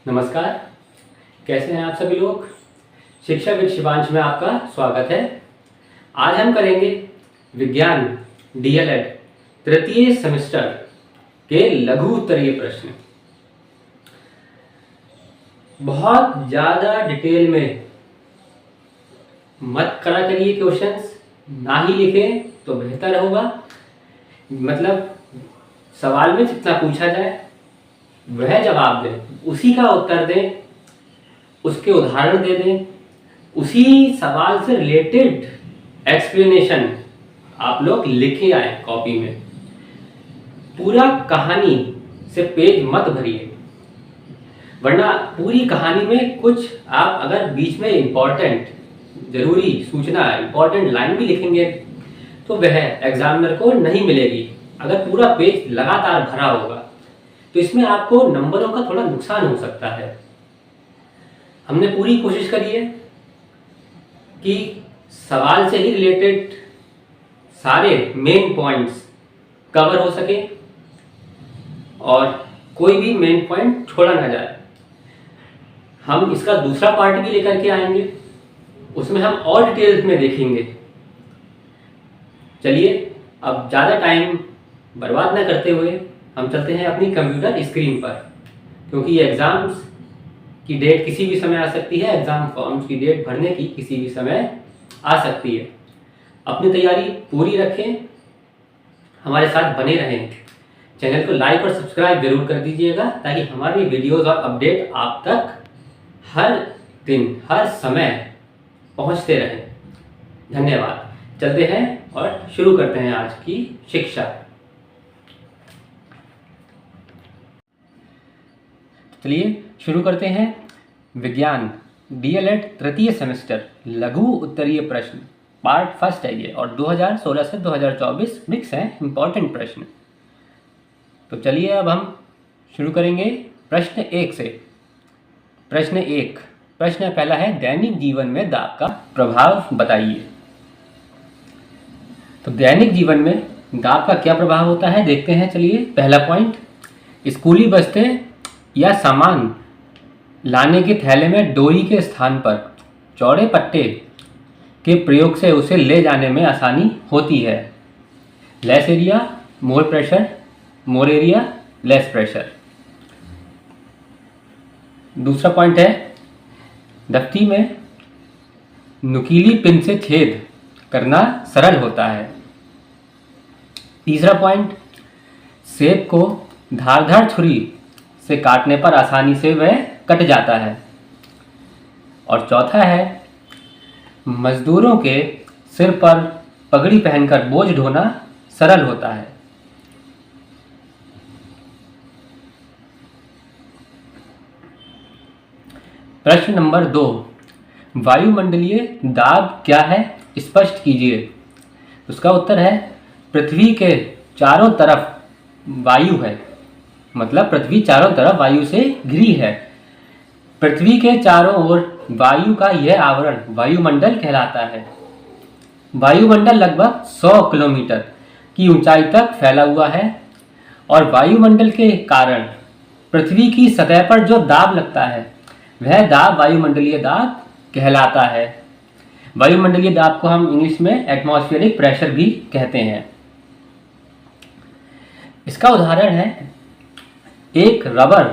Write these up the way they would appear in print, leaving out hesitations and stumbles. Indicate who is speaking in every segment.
Speaker 1: नमस्कार। कैसे हैं आप सभी लोग। शिक्षा विद शिवांश में आपका स्वागत है। आज हम करेंगे विज्ञान डीएलएड तृतीय सेमेस्टर के लघु उत्तरीय प्रश्न। बहुत ज़्यादा डिटेल में मत करा करिए क्वेश्चंस, ना ही लिखें तो बेहतर होगा। मतलब सवाल में जितना पूछा जाए वह जवाब दें, उसी का उत्तर दें, उसके उदाहरण दे दें, उसी सवाल से रिलेटेड एक्सप्लेनेशन आप लोग लिखे आए कॉपी में। पूरा कहानी से पेज मत भरिए, वरना पूरी कहानी में कुछ आप अगर बीच में इम्पोर्टेंट जरूरी सूचना इम्पोर्टेंट लाइन भी लिखेंगे तो वह एग्जामिनर को नहीं मिलेगी। अगर पूरा पेज लगातार भरा होगा तो इसमें आपको नंबरों का थोड़ा नुकसान हो सकता है। हमने पूरी कोशिश करी है कि सवाल से ही रिलेटेड सारे मेन पॉइंट्स कवर हो सके और कोई भी मेन पॉइंट छोड़ा ना जाए। हम इसका दूसरा पार्ट भी लेकर के आएंगे, उसमें हम और डिटेल्स में देखेंगे। चलिए अब ज़्यादा टाइम बर्बाद ना करते हुए हम चलते हैं अपनी कंप्यूटर स्क्रीन पर, क्योंकि एग्ज़ाम्स की डेट किसी भी समय आ सकती है, एग्ज़ाम फॉर्म्स की डेट भरने की किसी भी समय आ सकती है। अपनी तैयारी पूरी रखें, हमारे साथ बने रहें। चैनल को लाइक और सब्सक्राइब जरूर कर दीजिएगा ताकि हमारी वीडियोस और अपडेट आप तक हर दिन हर समय पहुंचते रहें। धन्यवाद। चलते हैं और शुरू करते हैं आज की शिक्षा। चलिए शुरू करते हैं। विज्ञान डीएलएड तृतीय सेमेस्टर लघु उत्तरीय प्रश्न पार्ट फर्स्ट है ये, और 2016 से 2024 मिक्स है इम्पॉर्टेंट प्रश्न। तो चलिए अब हम शुरू करेंगे प्रश्न 1 से। प्रश्न 1 प्रश्न पहला है, दैनिक जीवन में दाब का प्रभाव बताइए। तो दैनिक जीवन में दाब का क्या प्रभाव होता है देखते हैं। चलिए पहला पॉइंट, स्कूली बस्ते या सामान लाने के थैले में डोरी के स्थान पर चौड़े पट्टे के प्रयोग से उसे ले जाने में आसानी होती है। Less area more pressure, more area less pressure. दूसरा पॉइंट है, दफ्ती में नुकीली पिन से छेद करना सरल होता है। तीसरा पॉइंट, सेब को धारदार छुरी से काटने पर आसानी से वह कट जाता है। और चौथा है, मजदूरों के सिर पर पगड़ी पहनकर बोझ ढोना सरल होता है। प्रश्न नंबर 2, वायुमंडलीय दाब क्या है स्पष्ट कीजिए। उसका उत्तर है, पृथ्वी के चारों तरफ वायु है, मतलब पृथ्वी चारों तरफ वायु से घिरी है। पृथ्वी के चारों ओर वायु का यह आवरण वायुमंडल कहलाता है। वायुमंडल लगभग 100 किलोमीटर की ऊंचाई तक फैला हुआ है और वायुमंडल के कारण पृथ्वी की सतह पर जो दाब लगता है वह दाब वायुमंडलीय दाब कहलाता है। वायुमंडलीय दाब को हम इंग्लिश में एटमॉस्फेरिक प्रेशर भी कहते हैं। इसका उदाहरण है, एक रबर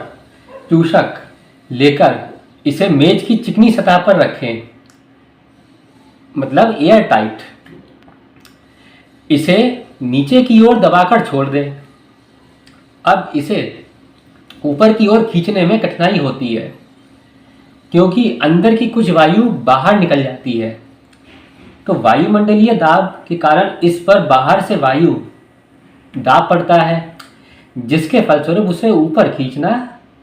Speaker 1: चूषक लेकर इसे मेज की चिकनी सतह पर रखें, मतलब एयर टाइट। इसे नीचे की ओर दबाकर छोड़ दें। अब इसे ऊपर की ओर खींचने में कठिनाई होती है क्योंकि अंदर की कुछ वायु बाहर निकल जाती है। तो वायुमंडलीय दाब के कारण इस पर बाहर से वायु दाब पड़ता है, जिसके फलस्वरूप उसे ऊपर खींचना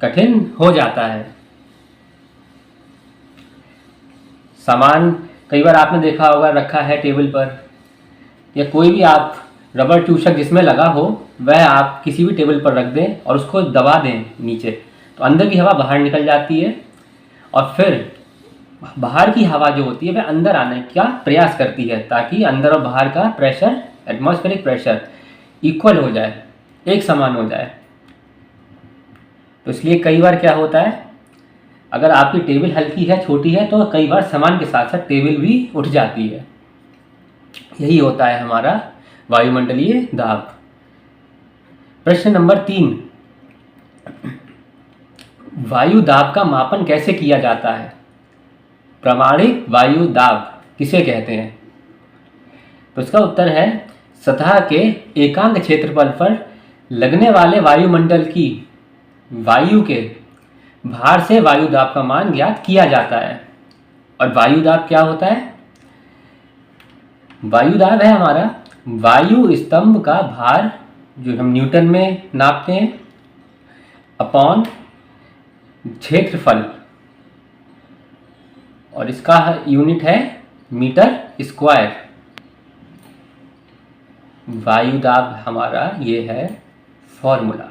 Speaker 1: कठिन हो जाता है। सामान कई बार आपने देखा होगा रखा है टेबल पर, या कोई भी आप रबर चूषक जिसमें लगा हो वह आप किसी भी टेबल पर रख दें और उसको दबा दें नीचे, तो अंदर की हवा बाहर निकल जाती है और फिर बाहर की हवा जो होती है वह अंदर आने का प्रयास करती है ताकि अंदर और बाहर का प्रेशर एटमॉस्फेरिक प्रेशर इक्वल हो जाए, एक समान हो जाए। तो इसलिए कई बार क्या होता है, अगर आपकी टेबल हल्की है, छोटी है, तो कई बार सामान के साथ साथ टेबल भी उठ जाती है। यही होता है हमारा वायुमंडलीय दाब। प्रश्न नंबर 3, वायु दाब का मापन कैसे किया जाता है? प्रामाणिक वायु दाब किसे कहते हैं? तो इसका उत्तर है, सतह के एकांक क्षेत्रफल पर लगने वाले वायुमंडल की वायु के भार से वायु दाब का मान ज्ञात किया जाता है। और वायु दाब क्या होता है? वायु दाब है हमारा वायु स्तंभ का भार, जो हम न्यूटन में नापते हैं, अपॉन क्षेत्रफल, और इसका यूनिट है मीटर स्क्वायर। वायु दाब हमारा ये है फॉर्मूला।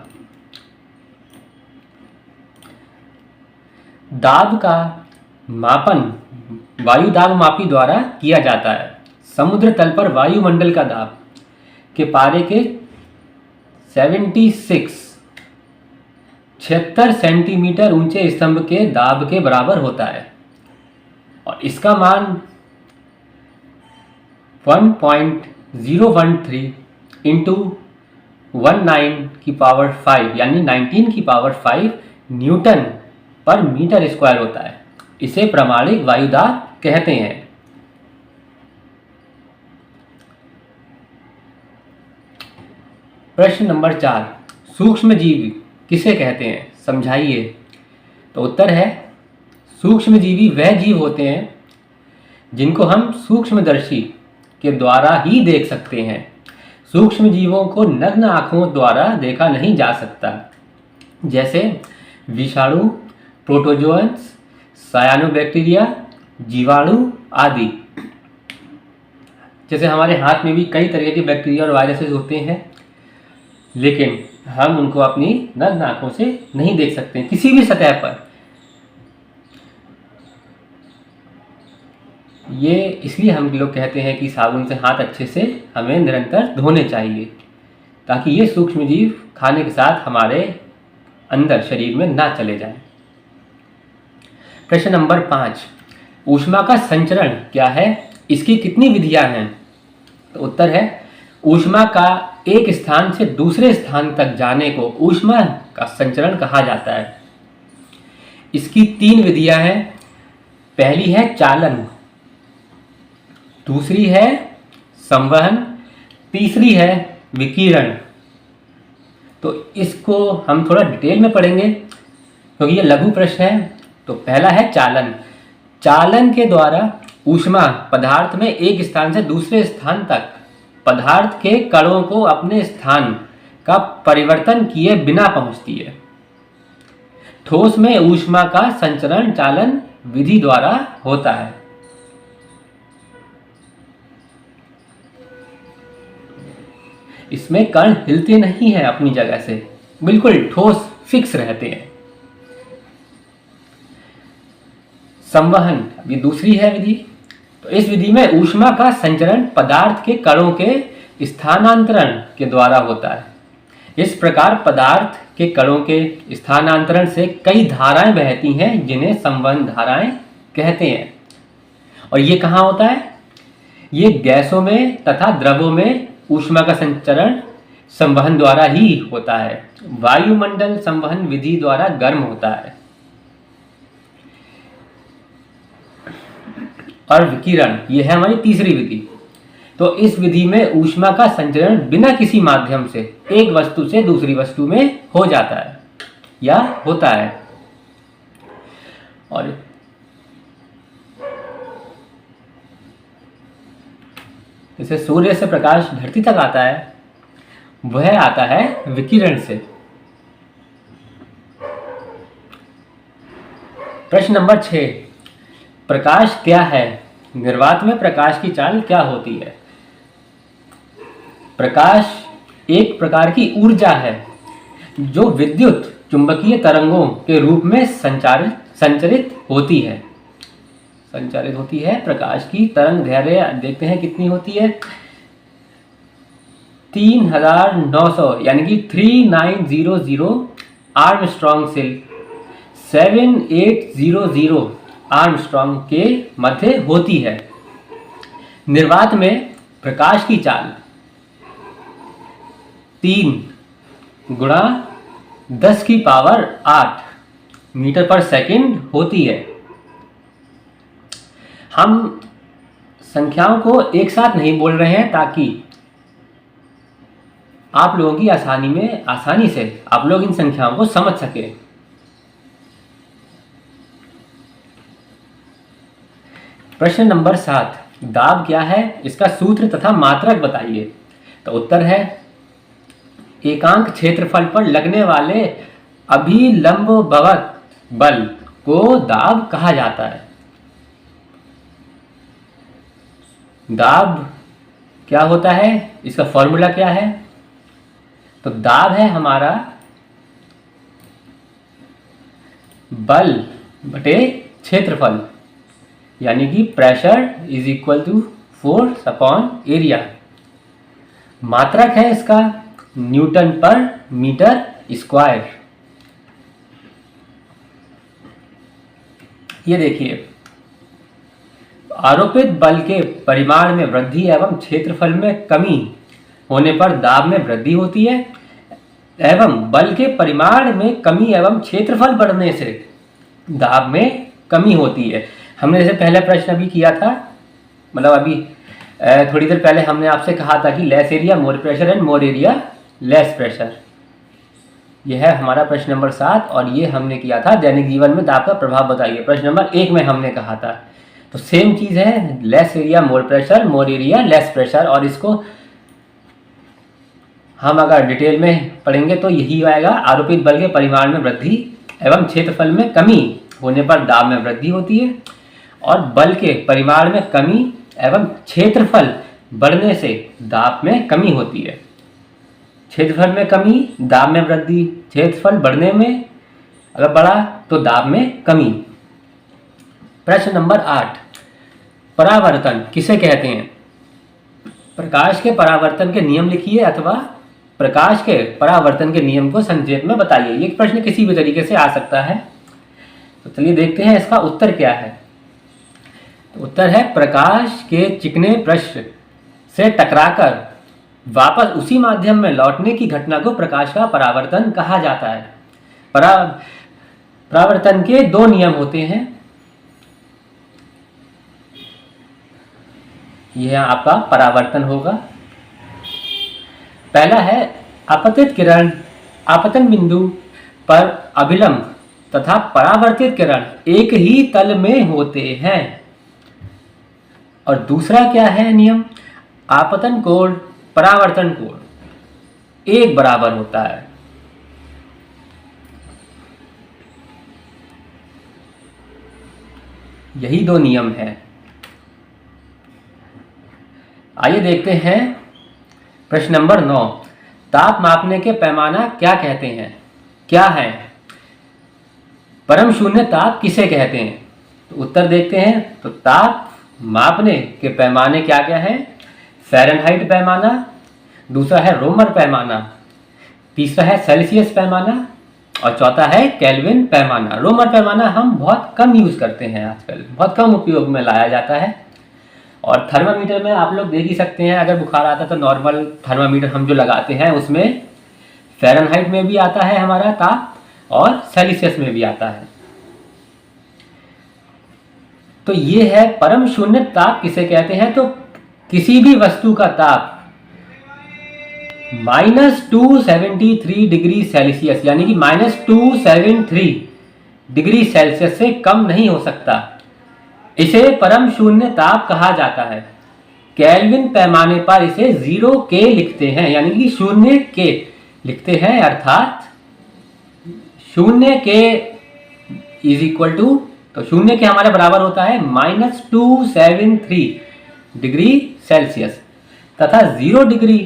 Speaker 1: दाब का मापन वायु दाब मापी द्वारा किया जाता है। समुद्र तल पर वायुमंडल का दाब के पारे के 76 सेंटीमीटर ऊंचे स्तंभ के दाब के बराबर होता है, और इसका मान 1.013 इंटू 19⁵ यानी 19⁵ न्यूटन पर मीटर स्क्वायर होता है। इसे प्रामाणिक वायु दाब कहते हैं। प्रश्न नंबर 4, सूक्ष्म जीव किसे कहते हैं? समझाइए। तो उत्तर है, सूक्ष्म जीवी वह जीव होते हैं जिनको हम सूक्ष्मदर्शी के द्वारा ही देख सकते हैं। सूक्ष्म जीवों को नग्न आँखों द्वारा देखा नहीं जा सकता, जैसे विषाणु, प्रोटोजोअन्स, सायानोबैक्टीरिया, जीवाणु आदि। जैसे हमारे हाथ में भी कई तरह के बैक्टीरिया और वायरसेस होते हैं, लेकिन हम उनको अपनी नग्न आँखों से नहीं देख सकते किसी भी सतह पर। ये इसलिए हम लोग कहते हैं कि साबुन से हाथ अच्छे से हमें निरंतर धोने चाहिए, ताकि ये सूक्ष्म जीव खाने के साथ हमारे अंदर शरीर में ना चले जाएं। प्रश्न नंबर 5, ऊष्मा का संचरण क्या है? इसकी कितनी विधियां हैं? तो उत्तर है, ऊष्मा का एक स्थान से दूसरे स्थान तक जाने को ऊष्मा का संचरण कहा जाता है। इसकी 3 विधियां हैं। पहली है चालन, दूसरी है संवहन, तीसरी है विकिरण। तो इसको हम थोड़ा डिटेल में पढ़ेंगे क्योंकि ये लघु प्रश्न है। तो पहला है चालन। चालन के द्वारा ऊष्मा पदार्थ में एक स्थान से दूसरे स्थान तक पदार्थ के कणों को अपने स्थान का परिवर्तन किए बिना पहुंचती है। ठोस में ऊष्मा का संचरण चालन विधि द्वारा होता है। इसमें कण हिलते नहीं हैं अपनी जगह से, बिल्कुल ठोस फिक्स रहते हैं। संवहन ये दूसरी है विधि। तो इस विधि में ऊष्मा का संचरण पदार्थ के कणों के स्थानांतरण के द्वारा होता है। इस प्रकार पदार्थ के कणों के स्थानांतरण से कई धाराएं बहती हैं, जिन्हें संवहन धाराएं कहते हैं। और ये कहाँ होता है? ये गैसों में तथा द्रवों में ऊष्मा का संचरण संवहन द्वारा ही होता है। वायुमंडल संवहन विधि द्वारा गर्म होता है। और विकिरण ये है हमारी तीसरी विधि। तो इस विधि में ऊष्मा का संचरण बिना किसी माध्यम से एक वस्तु से दूसरी वस्तु में हो जाता है या होता है। और जैसे सूर्य से प्रकाश धरती तक आता है, वह आता है विकिरण से। प्रश्न नंबर 6, प्रकाश क्या है? निर्वात में प्रकाश की चाल क्या होती है? प्रकाश एक प्रकार की ऊर्जा है जो विद्युत चुंबकीय तरंगों के रूप में संचरित होती है। प्रकाश की तरंग दैर्घ्य देखते हैं कितनी होती है, 3900 यानी कि 3900 आर्मस्ट्रॉन्ग 7800 आर्मस्ट्रॉन्ग के मध्य होती है। निर्वात में प्रकाश की चाल 3 गुणा 10⁸ मीटर पर सेकंड होती है। हम संख्याओं को एक साथ नहीं बोल रहे हैं ताकि आप लोगों की आसानी से आप लोग इन संख्याओं को समझ सके। प्रश्न नंबर 7, दाब क्या है, इसका सूत्र तथा मात्रक बताइए। तो उत्तर है एकांक क्षेत्रफल पर लगने वाले अभिलंबवत बल को दाब कहा जाता है। दाब क्या होता है, इसका फॉर्मूला क्या है? तो दाब है हमारा बल बटे क्षेत्रफल, यानी कि pressure is equal to force upon area. मात्रक है इसका न्यूटन पर मीटर स्क्वायर। ये देखिए, आरोपित बल के परिमाण में वृद्धि एवं क्षेत्रफल में कमी होने पर दाब में वृद्धि होती है, एवं बल के परिमाण में कमी एवं क्षेत्रफल बढ़ने से दाब में कमी होती है। हमने जैसे पहला प्रश्न अभी किया था, मतलब अभी थोड़ी देर पहले हमने आपसे कहा था कि less area more pressure and more area less pressure. यह है हमारा प्रश्न नंबर 7, और ये हमने किया था दैनिक जीवन में दाब का प्रभाव बताइए। प्रश्न नंबर 1 में हमने कहा था, तो सेम चीज़ है, less area more pressure, more area less pressure. और इसको हम अगर डिटेल में पढ़ेंगे तो यही आएगा, आरोपित बल के परिमाण में वृद्धि एवं क्षेत्रफल में कमी होने पर दाब में वृद्धि होती है, और बल के परिमाण में कमी एवं क्षेत्रफल बढ़ने से दाब में कमी होती है। क्षेत्रफल में कमी, दाब में वृद्धि, क्षेत्रफल बढ़ने में अगर बढ़ा तो दाब में कमी। प्रश्न नंबर 8, परावर्तन किसे कहते हैं? प्रकाश के परावर्तन के नियम लिखिए अथवा प्रकाश के परावर्तन के नियम को संक्षेप में बताइए। ये प्रश्न किसी भी तरीके से आ सकता है। तो चलिए देखते हैं इसका उत्तर क्या है। तो उत्तर है प्रकाश के चिकने पृष्ठ से टकराकर वापस उसी माध्यम में लौटने की घटना को प्रकाश का परावर्तन कहा जाता है। परावर्तन के 2 नियम होते हैं। यह आपका परावर्तन होगा। पहला है आपतित किरण आपतन बिंदु पर अभिलंब तथा परावर्तित किरण एक ही तल में होते हैं। और दूसरा क्या है नियम? आपतन कोण परावर्तन कोण एक बराबर होता है। यही 2 नियम हैं। आइए देखते हैं प्रश्न नंबर 9, ताप मापने के पैमाना क्या कहते हैं? क्या है? परम शून्य ताप किसे कहते हैं? तो उत्तर देखते हैं। तो ताप मापने के पैमाने क्या क्या है? फ़ारेनहाइट पैमाना, दूसरा है रोमर पैमाना, तीसरा है सेल्सियस पैमाना, और चौथा है केल्विन पैमाना। रोमर पैमाना हम बहुत कम यूज़ करते हैं, आजकल बहुत कम उपयोग में लाया जाता है। और थर्मामीटर में आप लोग देख ही सकते हैं, अगर बुखार आता है तो नॉर्मल थर्मामीटर हम जो लगाते हैं उसमें फ़ारेनहाइट में भी आता है हमारा ताप और सेल्सियस में भी आता है। तो ये है परम शून्य ताप किसे कहते हैं? तो किसी भी वस्तु का ताप -273 डिग्री सेल्सियस यानी कि -273 डिग्री सेल्सियस से कम नहीं हो सकता। इसे परम शून्य ताप कहा जाता है। केल्विन पैमाने पर इसे 0K लिखते हैं, यानी कि 0K लिखते हैं, अर्थात 0K इज इक्वल टू, तो 0K हमारे बराबर होता है -273 डिग्री सेल्सियस, तथा 0 डिग्री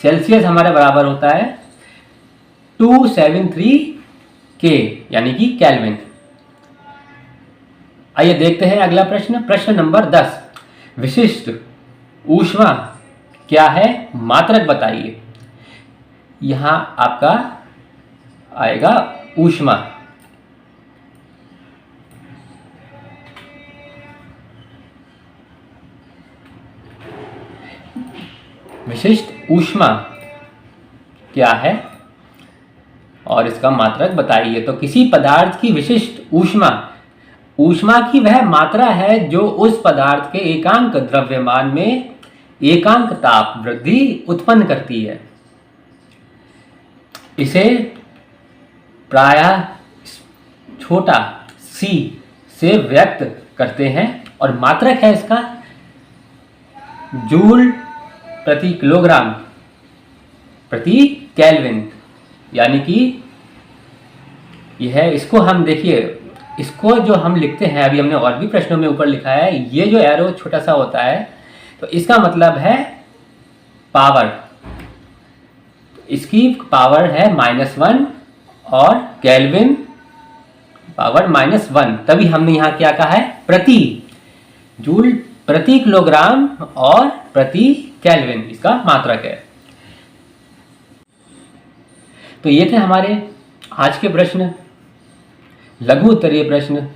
Speaker 1: सेल्सियस हमारे बराबर होता है 273K यानी कि केल्विन। आइए देखते हैं अगला प्रश्न। प्रश्न नंबर 10, विशिष्ट ऊष्मा क्या है? मात्रक बताइए। यहाँ आपका आएगा ऊष्मा। विशिष्ट ऊष्मा क्या है और इसका मात्रक बताइए। तो किसी पदार्थ की विशिष्ट ऊष्मा, ऊष्मा की वह मात्रा है जो उस पदार्थ के एकांक द्रव्यमान में एकांक ताप वृद्धि उत्पन्न करती है। इसे प्रायः छोटा c से व्यक्त करते हैं और मात्रक है इसका जूल प्रति किलोग्राम प्रति केल्विन, यानी कि यह, इसको हम देखिए, इसको जो हम लिखते हैं, अभी हमने और भी प्रश्नों में ऊपर लिखा है, ये जो एरो छोटा सा होता है तो इसका मतलब है पावर, इसकी पावर है -1 और केल्विन पावर -1, तभी हमने यहाँ क्या कहा है, प्रति जूल प्रति किलोग्राम और प्रति केल्विन इसका मात्रक है। तो ये थे हमारे आज के प्रश्न, लघु उत्तरीय प्रश्न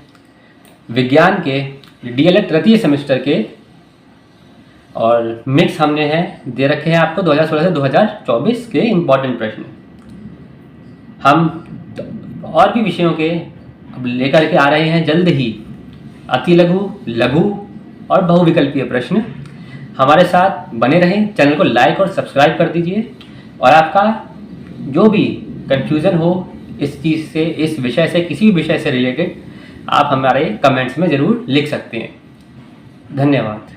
Speaker 1: विज्ञान के डीएलएड तृतीय सेमेस्टर के, और मिक्स हमने हैं दे रखे हैं आपको 2016 से 2024 के इम्पोर्टेंट प्रश्न। हम और भी विषयों के अब लेकर के आ रहे हैं जल्द ही, अति लघु, लघु और बहुविकल्पीय प्रश्न। हमारे साथ बने रहें, चैनल को लाइक और सब्सक्राइब कर दीजिए, और आपका जो भी कंफ्यूजन हो इस चीज़ से, इस विषय से, किसी भी विषय से रिलेटेड, आप हमारे कमेंट्स में ज़रूर लिख सकते हैं। धन्यवाद।